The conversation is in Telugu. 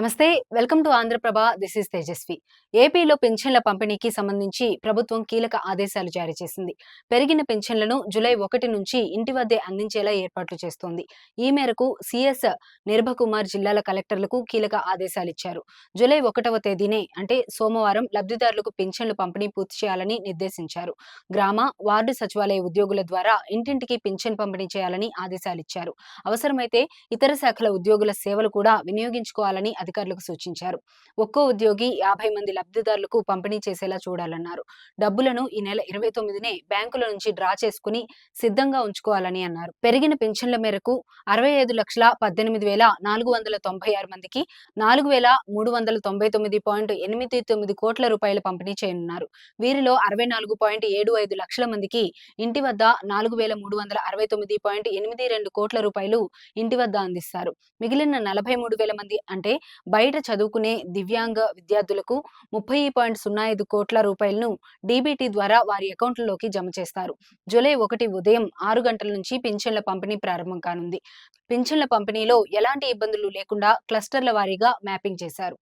నమస్తే. Welcome to Andhra Prabha. This is Tejaswi. ఏపీలో పింఛన్ల పంపిణీకి సంబంధించి ప్రభుత్వం కీలక ఆదేశాలు జారీ చేసింది. పెరిగిన పింఛన్లను జూలై 1 నుంచి ఇంటి వద్దే అందించేలా ఏర్పాట్లు చేస్తోంది. ఈ మేరకు సీఎస్ నిర్భకుమార్ జిల్లాల కలెక్టర్లకు కీలక ఆదేశాలిచ్చారు. జూలై 1వ తేదీనే అంటే సోమవారం లబ్ధిదారులకు పింఛన్లు పంపిణీ పూర్తి చేయాలని నిర్దేశించారు. గ్రామ, వార్డు సచివాలయ ఉద్యోగుల ద్వారా ఇంటింటికి పింఛన్ పంపిణీ చేయాలని ఆదేశాలిచ్చారు. అవసరమైతే ఇతర శాఖల ఉద్యోగుల సేవలు కూడా వినియోగించుకోవాలని అధికారులకు సూచించారు. ఒక్కో ఉద్యోగి 50 మంది లబ్ధిదారులకు పంపిణీ చేసేలా చూడాలన్నారు. డబ్బులను ఈ నెల 29నే బ్యాంకుల నుంచి డ్రా చేసుకుని సిద్ధంగా ఉంచుకోవాలని అన్నారు. పెరిగిన పింఛన్ల మేరకు 65,18,496 మందికి 4,399.89 కోట్ల రూపాయల పంపిణీ చేయనున్నారు. వీరిలో 64.75 లక్షల మందికి ఇంటి వద్ద 4,369.82 కోట్ల రూపాయలు ఇంటి వద్ద అందిస్తారు. మిగిలిన 43,000 మంది అంటే బయట చదువుకునే దివ్యాంగ విద్యార్థులకు 30.05 కోట్ల రూపాయలను డీబీటీ ద్వారా వారి అకౌంట్లలోకి జమ చేస్తారు. జూలై 1 ఉదయం 6 గంటల నుంచి పింఛన్ల పంపిణీ ప్రారంభం కానుంది. పింఛన్ల పంపిణీలో ఎలాంటి ఇబ్బందులు లేకుండా క్లస్టర్ల వారీగా మ్యాపింగ్ చేశారు.